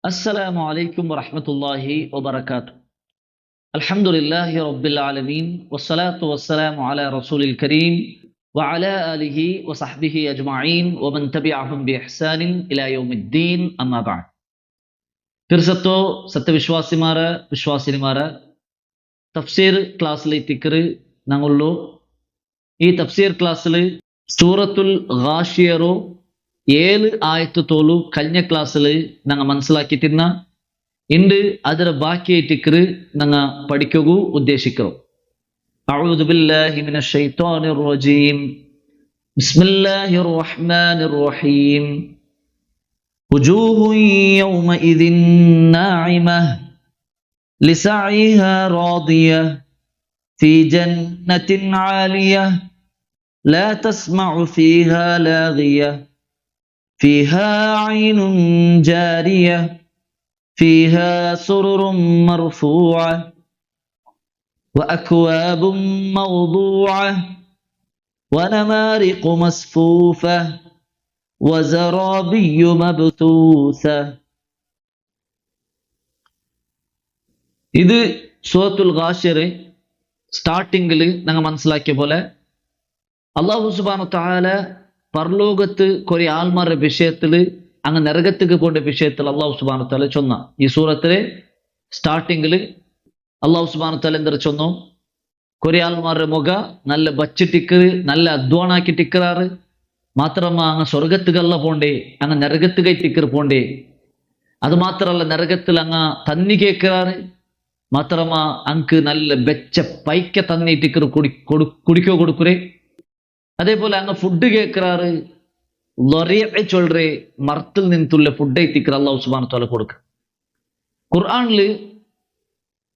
السلام عليكم ورحمة الله وبركاته. الحمد لله رب العالمين والصلاة والسلام على رسول الكريم وعلى آله وصحبه أجمعين ومن تبعهم بإحسان إلى يوم الدين أما بعد. തിരുസത്തോ സത്യവിശ്വാസിമാര വിശ്വാസിനിമാര തഫ്സീർ ക്ലാസ്സിലെത്തിക്കറ് ഞങ്ങളുള്ളൂ. ഈ തഫ്സീർ ക്ലാസ്സിൽ സൂറത്തുൽ ഗാഷിയറു 7 ಆಯತ್ತು ತೋಲು കഴിഞ്ഞ ക്ലാസ്സിൽ ഞങ്ങൾ മനസ്സിലാക്കിയിട്ടിരുന്ന ഇണ്ട് ಅದರ ബാക്കിയായിട്ടിക്കറ് ഞങ്ങൾ പഠിക്കുകയും ഉദ്ദേശിക്കുന്നു. അഊദു ബില്ലാഹി മിനശ് ശൈത്വാനിർ റജീം. ബിസ്മില്ലാഹിർ റഹ്മാനിർ റഹീം. വജൂഹുൻ യൗമഇദിൻ നാഇമഹ ലിസഅയിഹാ റാദിയഹ ഫീ ജന്നത്തിൻ ആലിയഹ ലാ തസ്മഉ ഫീഹാ ലാഗിയഹ فيها عين جارية فيها سرر مرفوعة وأكواب موضوعة ونمارق مصفوفة وزرابي مبثوثة. ഇത് സൂറത്തുൽ ഗാശിർ സ്റ്റാർട്ടിങ്ങിൽ ഞങ്ങൾ മനസ്സിലാക്കിയ പോലെ അല്ലാഹു സുബ്ഹാനഹു തആല പരലോകത്ത് കുറെ ആൾമാരുടെ വിഷയത്തിൽ അങ്ങ് നരകത്തേക്ക് പോകേണ്ട വിഷയത്തിൽ അള്ളാഹു സുബ്ഹാനഹു തആല ചൊന്ന ഈ സൂറത്തിലെ സ്റ്റാർട്ടിങ്ങിൽ അള്ളാഹു സുബ്ഹാനഹു തആല എന്താ ചൊന്നു, കുറെ ആൾമാരുടെ മുഖ നല്ല ബച്ചിട്ടിക്കറ് നല്ല അധ്വാനാക്കിട്ടിക്കറാറ് മാത്രമ അങ്ങ് സ്വർഗത്തുകല്ല പോണ്ടേ അങ്ങ് നരകത്തുകൈ തിക്കറ് പോണ്ടേ. അത് മാത്രമല്ല നരകത്തിൽ അങ്ങ് തന്നി കേൾക്കാറ് മാത്രമ അങ്ക് നല്ല ബെച്ച പൈക്ക തന്നിട്ടിക്കറ് കുടിക്കോ കൊടുക്കുറേ. അതേപോലെ അങ്ങ് ഫുഡ് കേൾക്കാറ് ചൊല്ലേ മർത്തിൽ നിന്നുള്ള ഫുഡ് എത്തിക്കറ അല്ലാഹു സുബ്ഹാനഹു തആല കൊടുക്കുക. ഖുർആനില്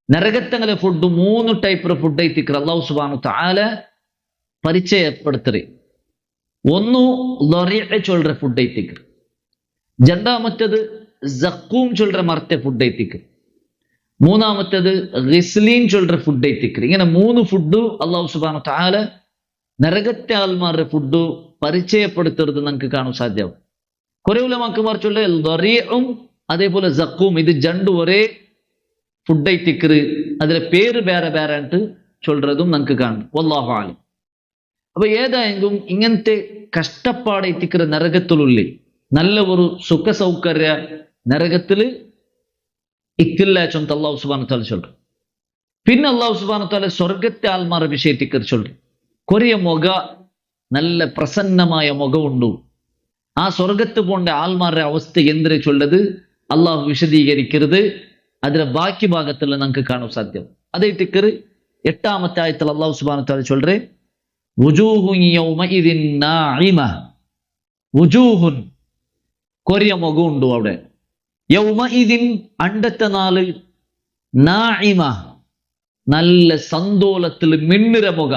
നരകത്തങ്ങളെ ഫുഡ് 3 ടൈപ്പ് ഫുഡ് എത്തിക്കറ അല്ലാഹു സുബ്ഹാനഹു തആല പരിചയപ്പെടുത്തറ്. ഒന്ന് ചൊല്ലേ ഫുഡ് എത്തിക്കറ്, രണ്ടാമത്തേത് സഖൂം ചൊല്ലേ മർത്തെ ഫുഡ് എത്തിക്കറ്, മൂന്നാമത്തേത് ഗിസ്ലീൻ ചൊല്ലേ ഫുഡ് എത്തിക്കറ്. ഇങ്ങനെ 3 ഫുഡ് അല്ലാഹു സുബ്ഹാനഹു തആല നരകത്തെ ആൾമാരുടെ ഫുഡ് പരിചയപ്പെടുത്തുന്നത് നമുക്ക് കാണാൻ സാധ്യമാവും. കുറെ ഉലമാക്കന്മാർ ചൊല്ലേ ദറീഉം അതേപോലെ സഖൂം ഇത് രണ്ടും ഒരേ ഫുഡ് ഐറ്റിക്കറ്, അതിലെ പേര് വേറെ വേറെ ആയിട്ട് ചൊല്ലുന്നതും നമുക്ക് കാണും. വല്ലാഹു ആലം. അപ്പൊ ഏതായെങ്കിലും ഇങ്ങനത്തെ കഷ്ടപ്പാടൈറ്റിക്കറ് നരകത്തിലുള്ളിൽ നല്ല ഒരു സുഖ സൗകര്യ നരകത്തില് ഇക്കില്ല ചൊന്ത അല്ലാഹു സുബ്ഹാനഹു തആല ചൊല്ലും. പിന്നെ അല്ലാഹു സുബ്ഹാനഹു തആല സ്വർഗത്തെ ആൾമാരുടെ വിഷയത്തിക്കറ് ചൊല്ലും. കൊറിയ മുഖ നല്ല പ്രസന്നമായ മുഖമുണ്ടു. ആ സ്വർഗത്ത് പോണ്ട ആൾമാരുടെ അവസ്ഥ എന്തിനെ ചൊല്ലത് അള്ളാഹു വിശദീകരിക്കരുത്. അതിലെ ബാക്കി ഭാഗത്തിൽ നമുക്ക് കാണാൻ സാധ്യം. അതേ ടിക്കറ് 8-ാമത്തെ ആയത്തിൽ അല്ലാഹു സുബ്ഹാനഹു തആല ചൊല്ലേ വുജൂഹുൻ യൗമഇദിൻ നാഇമ. വുജൂഹുൻ കൊറിയ മുഖമുണ്ടു അവിടെ. യൗമഇദിൻ അണ്ടത്തെ നാള്, നാഇമ നല്ല സന്തോളത്തിൽ മിന്നിര മുഖ,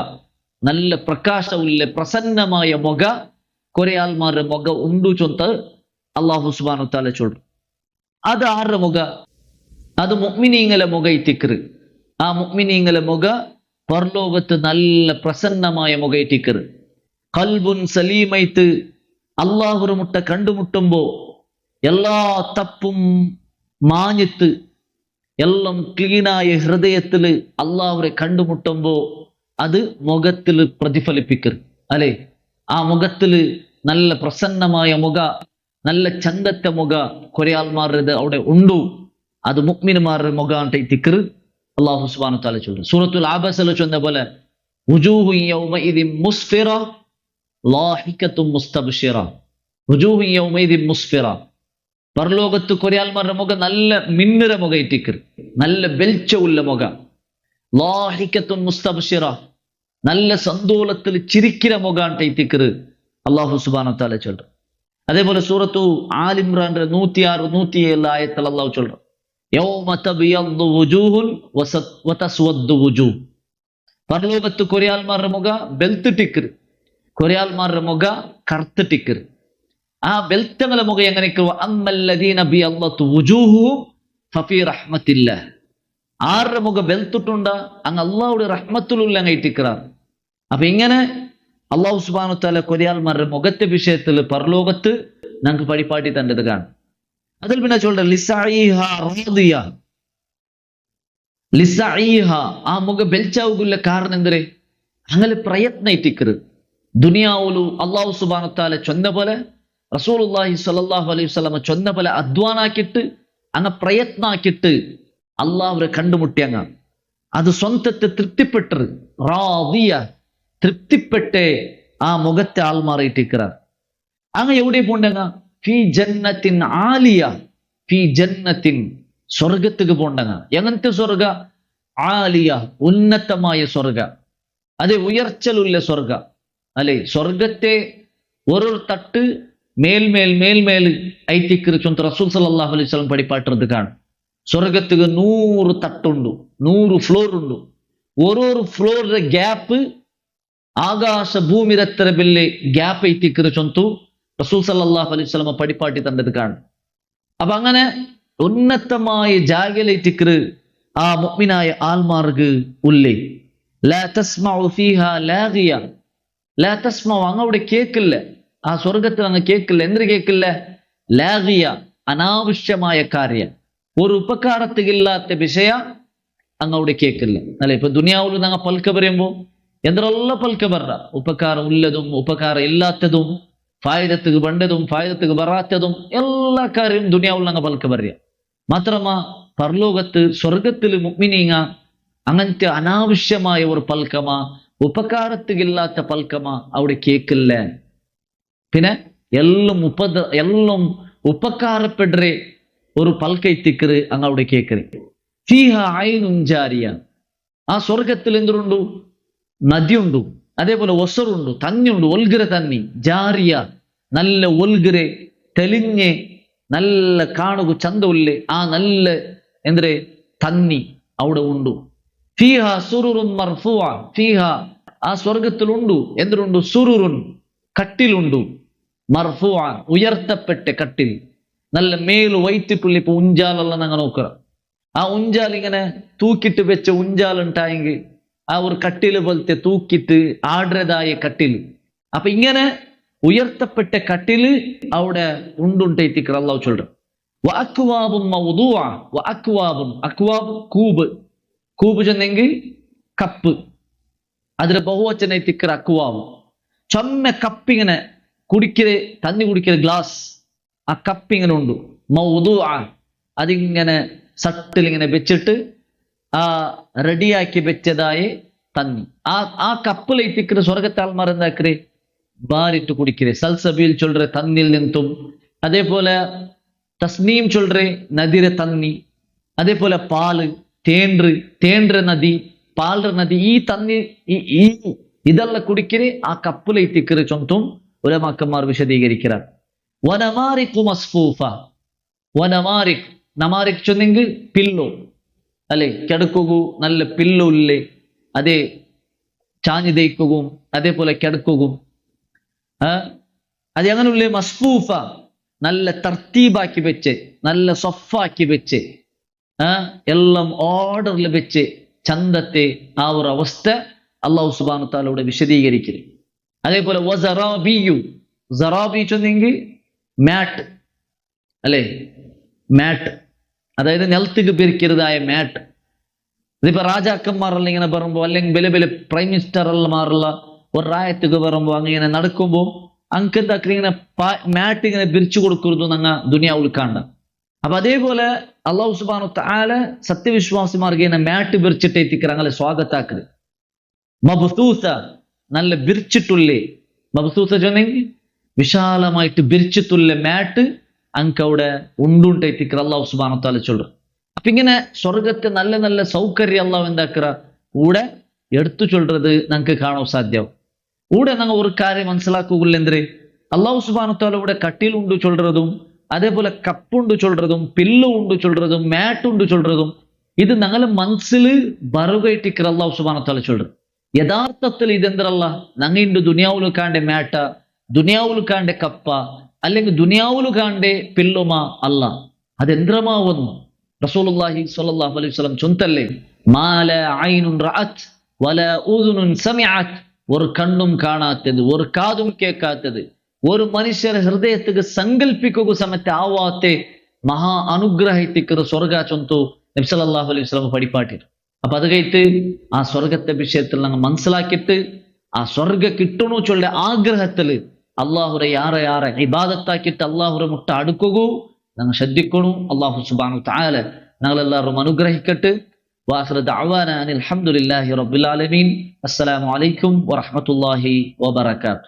നല്ല പ്രകാശമുള്ള പ്രസന്നമായ മുഖ കുറെ ആൾമാരുടെ മുഖ ഉണ്ടു ചൊന്ത് അല്ലാഹു സുബ്ഹാനഹു തആല ചൊല്ലും. അത് ആരുടെ മുഖ? അത് മുഅ്മിനീങ്ങളെ മുഖ ഇത്തിക്കറ്. ആ മുഅ്മിനീങ്ങളെ മുഖ പരലോകത്ത് നല്ല പ്രസന്നമായ മുഖ ഇത്തിക്കറ്. ഖൽബുൻ സലീമൈത്ത് അല്ലാഹുവിനെ മുട്ട കണ്ടുമുട്ടുമ്പോ എല്ലാ തപ്പും മാഞ്ഞിത്ത് എല്ലാം ക്ലീനായ ഹൃദയത്തില് അല്ലാഹുവിനെ കണ്ടുമുട്ടുമ്പോ അത് മുഖത്തിൽ പ്രതിഫലിപ്പിക്കർ അല്ലെ. ആ മുഖത്തില് നല്ല പ്രസന്നമായ മുഖ, നല്ല ചന്തത്തെ മുഖ കുറെ ആൾമാരുടെ അവിടെ ഉണ്ടു. അത് മുഅ്മിനുമാരുടെ മുഖാണ് തിക്കർ അല്ലാഹു സുബ്ഹാനഹു തആല ചൊല്ലും. സൂറത്തുൽ അബസ ചൊന്ന പോലെ വുജൂഹു യൗമഇദിൻ മുസ്ഫിറ ലാഹികത്തും മുസ്തബ്ശിറ. വുജൂഹു യൗമഇദിൻ മുസ്ഫിറ, പരലോകത്ത് കുറെ ആൾമാരുടെ മുഖ നല്ല മിന്നുര മുഖ ഇട്ടിക്കർ, നല്ല വെളിച്ചമുള്ള മുഖ. ലാഹികത്തുൻ മുസ്തബ്ശിറ, നല്ല സന്തോളത്തിൽ ചിരിക്കിற മുഖാണ് ടൈത്തിക്കറ് അല്ലാഹു സുബ്ഹാനഹു തആല ചൊല്ലും. അതേപോലെ സൂറത്തു ആൽ ഇംറാന്റെ 106, 107 ആയത്തിൽ അല്ലാഹു ചൊല്ലും യൗമ തബിയദ്ദു വുജൂഹുൻ വതസ്വദ്ദു വുജൂഹ്. പരലോകത്ത് കുറെ ആൾമാരുടെ മുഖ വെളുത്തിട്ടിക്കറ്, കുറെ ആൾമാരുടെ മുഖ കറുത്തിട്ടിക്കറ്. ആ വെളുത്തങ്ങളെ മുഖ എങ്ങനെയൊക്കെ അമ്മല്ലദീന ബിയദ്ദതു വുജൂഹുഹും ഫഫീ റഹ്മത്തില്ലാഹ്. ആരുടെ മുഖ വെളുത്തിട്ടുണ്ടാ അങ്ങ് അള്ളാഹുടെ റഹ്മത്തുലുള്ള അങ്ങ് ഇട്ടിക്കറാറ്. അപ്പൊ ഇങ്ങനെ അല്ലാഹു സുബ്ഹാനഹു വ തആല കൊരിയാൽമാരുടെ മുഖത്തെ വിഷയത്തിൽ പരലോകത്ത് ഞങ്ങൾക്ക് പടിപ്പാട്ടി തന്നത് കാണും. അതിൽ പിന്നെ ചൊല്ല ലിസഈഹ റാദിയ, ലിസഈഹ ആ മുഖ ಬೆಲ್ಚಾವುಗುಲ್ಲ ಕಾರಣ ಎಂದರೆ അങ്ങനെ ಪ್ರಯತ್ನ ಇಟ್ಟಿಕ್ಕರು ದುನಿಯಾವುಲು ಅಲ್ಲಾಹು ಸುಬ್ಹಾನಹು ತಆല ಚೊಂದ പോലെ റസൂലുള്ളാഹി സ്വല്ലല്ലാഹു അലൈഹി വസല്ലമ ചൊന്ന പോലെ അധ്വാനാക്കിയിട്ട് അങ്ങ് പ്രയത്ന ആക്കിയിട്ട് അള്ളാഹുരെ കണ്ടുമുട്ടിയങ്ങ അത് സ്വന്തത്തെ തൃപ്തിപ്പെട്ടത് റാദിയ തൃപ്തിപ്പെട്ടേ ആ മുഖത്തെ ആൾ മാറിയിട്ടിക്കറ അങ്ങ് എവിടെ പോണ്ടങ്ങ ഫി ജന്നത്തിൻ ആലിയ, ഫി ജന്നത്തിൻ സ്വർഗത്തിക്ക് പോണ്ടങ്ങ. എങ്ങനത്തെ സ്വർഗ? ആലിയ ഉന്നതമായ സ്വർഗ, അതെ ഉയർച്ചലുള്ള സ്വർഗ അല്ലെ. സ്വർഗത്തെ ഒരു തട്ട് മേൽമേൽ മേൽമേൽ ഐത്തിക്കുറിച്ച് റസൂൽ സല്ലല്ലാഹു അലൈഹി വസല്ലം പഠിപ്പാട്ടുறது കാണും. സ്വർഗത്തിക്ക് 100 തട്ടുണ്ട്, 100 ഫ്ലോർ ഉണ്ട്. ഓരോരു ഫ്ലോറിന്റെ ഗ്യാപ്പ് ആകാശ ഭൂമിരത്ര ബില്ലെ ഗ്യാപ്പ് ഐത്തിക്കുറിച്ചു റസൂൽ സല്ലല്ലാഹു അലൈഹി വസല്ലം പഠിപ്പാട്ടി തന്നത് കാണും. അപ്പൊ അങ്ങനെ ഉന്നതമായ ജാഗയിലേറ്റിക്കറ് ആ മുഅ്മിനായ ആൽമാർക്ക് ഉള്ളേ. ലാ തസ്മഉ ഫീഹാ ലാഗിയ, ലാ തസ്മഉ അങ്ങ് അവിടെ കേൾക്കില്ല, ആ സ്വർഗത്തിൽ അങ്ങ് കേൾക്കില്ല. എന്തിനു കേൾക്കില്ല? ലാഗിയ അനാവശ്യമായ കാര്യം, ഒരു ഉപകാരത്തില്ലാത്ത വിഷയ അങ്ങ് അവിടെ കേൾക്കില്ല അല്ലെ. ഇപ്പൊ ദുനിയാവിൽ ഞങ്ങൾ പൽക്ക പറയുമ്പോ എന്തെല്ലാം പൽക്ക പറ, ഉപകാരം ഉള്ളതും ഉപകാരം ഇല്ലാത്തതും, ഫായിദത്തുക്ക് ബണ്ടതും ഫായിദത്തുക്ക് ബറാത്തതും എല്ലാ കാര്യവും ദുനിയാവിൽ ഞങ്ങൾ പൽക്ക പറയാ. മാത്രമാ പരലോകത്ത് സ്വർഗത്തിൽ മുഅ്മിനീങ്ങ അങ്ങനത്തെ അനാവശ്യമായ ഒരു പൽക്കമാ, ഉപകാരത്തില്ലാത്ത പൽക്കമാ അവിടെ കേൾക്കില്ല. പിന്നെ എല്ലാം ഉപകാരപ്പെടേ ഒരു പൽക്കൈത്തിക്കറ് അങ്ങ് അവിടെ കേൾക്കറ്. ഫീഹ ഐനുൻ ജാരിയ, ആ സ്വർഗത്തിൽ എന്തുണ്ട്? നദിയുണ്ട്, അതേപോലെ ഒസറുണ്ട്, തന്നിയുണ്ട്, ഒൽഗിര തന്നി. ജാരിയ നല്ല ഒൽഗിരെ തെളിഞ്ഞ് നല്ല കാണുക ചന്തമില്ലേ ആ നല്ല എന്തൊരു തന്നി അവിടെ ഉണ്ട്. ഫീഹ സുറുറുൻ മർഫൂഅ, ഫീഹ ആ സ്വർഗത്തിലുണ്ട് എന്തുണ്ട്? സുറുറുൻ കട്ടിലുണ്ട്, മർഫൂഅ ഉയർത്തപ്പെട്ട കട്ടിൽ, നല്ല മേല് വൈറ്റിപ്പുള്ളി. ഇപ്പൊ ഉഞ്ചാലെല്ലാം ഞങ്ങൾ നോക്കുക, ആ ഉഞ്ചാൽ ഇങ്ങനെ തൂക്കിട്ട് വെച്ച ഉഞ്ചാലുണ്ടായെങ്കിൽ ആ ഒരു കട്ടില് പോലത്തെ തൂക്കിട്ട് ആടതായ കട്ടിൽ. അപ്പൊ ഇങ്ങനെ ഉയർത്തപ്പെട്ട കട്ടില് അവിടെ ഉണ്ടുണ്ടെത്തിക്കർ അള്ളാഹു ചൊല്ലും. വഅക്വാബും മൗദൂഅ, വഅക്വാബും അക്വാബ് കൂബ്, കൂബ് ചെന്നെങ്കിൽ കപ്പ്, അതിന് ബഹുവചന എത്തിക്കർ അക്വാബ്. ചൊമ്മ കപ്പിങ്ങനെ കുടിക്കല് തന്നി കുടിക്കല് ഗ്ലാസ്, ആ കപ്പിങ്ങനെ ഉണ്ട്. മൗദൂഅ അതിങ്ങനെ സട്ടിൽ ഇങ്ങനെ വെച്ചിട്ട് ആ റെഡിയാക്കി വെച്ചതായി തന്നി. ആ കപ്പിലെത്തിക്കുന്ന സ്വർഗത്താൽമാർ എന്താക്കര് ബാരിട്ട് കുടിക്കര്. സൽസബീൽ ചൊല്ലറെ തന്നിൽ നിന്നും, അതേപോലെ തസ്നീം ചൊല്ലറെ നദിരെ തന്നി, അതേപോലെ പാല് തേൻറെ നദി, പാലറെ നദി, ഈ തന്നി ഈ ഇതെല്ലാം കുടിക്കര് ആ കപ്പിലെത്തിക്കര് ചൊന്തും ഉലമാക്കന്മാർ വിശദീകരിക്கிறார். വനമാരിഖു മസ്ഫൂഫ, വനമാരിഖ് നമാരിഖ് ചൊന്നെങ്കിൽ പില്ലോ അല്ലെ, കിടക്കുകൂ നല്ല പില്ലോ ഇല്ലേ, അതേ ചാഞ്ഞു തേക്കുകയും അതേപോലെ കിടക്കുകയും അത് അങ്ങനെയുള്ളേ. മസ്ഫൂഫ നല്ല തർത്തീബാക്കി വെച്ച്, നല്ല സൊഫാക്കി വെച്ച്, എല്ലാം ഓർഡറിൽ വെച്ച് ചന്തത്തെ ആ ഒരു അവസ്ഥ അള്ളാഹു സുബ്ഹാനഹു വ തആല വിശദീകരിക്കുന്നു. അതേപോലെ വസറാബിയു, സറാബി ചൊന്നെങ്കിൽ മാറ്റ് അല്ലെ, മാറ്റ് അതായത് നിലത്തേക്ക് പിരിക്കരുതായ മാറ്റ്. ഇതിപ്പോ രാജാക്കന്മാരെല്ലാം ഇങ്ങനെ പറയുമ്പോ, അല്ലെങ്കിൽ വലിയ വലിയ പ്രൈം മിനിസ്റ്റർമാരുള്ള ഒരു റായത്തേക്ക് പറയുമ്പോ അങ്ങനെ നടക്കുമ്പോ അങ്കെന്താക്കി ഇങ്ങനെ മാറ്റ് ഇങ്ങനെ പിരിച്ചു കൊടുക്കരുത് അങ്ങ് ദുനിയാവിൽ കാണണ്ട. അപ്പൊ അതേപോലെ അള്ളാഹു സുബ്ഹാനഹു വ തആല സത്യവിശ്വാസിമാർക്ക് ഇങ്ങനെ മാറ്റ് പിരിച്ചിട്ട് എത്തിക്കറ അങ്ങനെ സ്വാഗതാക്കരുത്. മബ്സൂസ നല്ല ബിരിച്ചിട്ടുള്ളേ, മബ്സൂസ ചൊന്നെങ്കിൽ വിശാലമായിട്ട് ബിരിച്ചിട്ടുള്ള മാറ്റ് അങ്ക് അവിടെ ഉണ്ടുണ്ടെത്തിക്കറ അള്ളാഹു സുബ്ഹാനഹു വ തആല ചൊല്ലും. അപ്പൊ ഇങ്ങനെ സ്വർഗത്തെ നല്ല നല്ല സൗകര്യം അള്ളാഹു എന്താക്കറ കൂടെ എടുത്തു ചൊല്ലുന്നത് ഞങ്ങൾക്ക് കാണാൻ സാധ്യമാവും. കൂടെ ഞങ്ങൾ ഒരു കാര്യം മനസ്സിലാക്കുകയില്ല, എന്ത് അള്ളാഹു സുബ്ഹാനഹു വ തആല ഇവിടെ കട്ടിലുണ്ട് ചൊല്ലുന്നതും, അതേപോലെ കപ്പുണ്ട് ചൊല്ലുന്നതും, പില്ലോ ഉണ്ട് ചൊല്ലുന്നതും, മാറ്റുണ്ട് ചൊല്ലുന്നതും, ഇത് ഞങ്ങളെ മനസ്സിൽ ബറുകയറ്റിക്കറ അള്ളാഹു സുബ്ഹാനഹു വ തആല ചൊല്ലും. യഥാർത്ഥത്തിൽ ഇതെന്തല്ല ഞങ്ങളുടെ ദുനിയാവുൽ കാണ്ടെ മാറ്റ, ദുനിയാവുൽ കാണ്ടെ കപ്പ, അല്ലെങ്കിൽ ദുനിയാവുൽ കാണ്ടെ പില്ലുമ അല്ല, അതെന്ത്രമാവുന്നു. റസൂലുള്ളാഹി സ്വല്ലല്ലാഹു അലൈഹി വസല്ലം ചൊന്തല്ലേ, മാല ഐനുൻ റഅത് വല ഉദുനുൻ സമിഅത്, ഒരു കണ്ണും കാണാത്തത്, ഒരു കാതും കേൾക്കാത്തത്, ഒരു മനുഷ്യരെ ഹൃദയത്തിക്ക് സങ്കല്പിക്കുക സമയത്ത് ആവാത്ത ಮಹಾ ಅನುಗ್ರಹಿತಿಕ್ಕರು ಸ್ವರ್ಗ ಚೊಂತು ನಬಿ ಸല്ലಲ್ಲಾಹು ಅಲೈಹಿ ವಸಲ್ಲಂ ಪಡಿಪಾಟಿರು. അപ്പൊ അത് കഴിട്ട് ആ സ്വർഗത്തെ വിഷയത്തിൽ ഞങ്ങൾ മനസ്സിലാക്കിയിട്ട് ആ സ്വർഗ കിട്ടണു ചൊല്ല ആഗ്രഹത്തില് അള്ളാഹുരെ യാറെ ഇബാദത്താക്കിയിട്ട് അള്ളാഹുരെ മുട്ട അടുക്കുകൂ ഞങ്ങൾ ശ്രദ്ധിക്കണു. അള്ളാഹു സുബ്ഹാനഹു തആല ഞങ്ങളെല്ലാവരും അനുഗ്രഹിക്കട്ടെ. വാഖിറു ദഅവാനാ അനിൽ ഹംദുലില്ലാഹി റബ്ബിൽ ആലമീൻ. അസ്സലാമു അലൈക്കും വറഹ്മത്തുള്ളാഹി വബറകാതുഹു.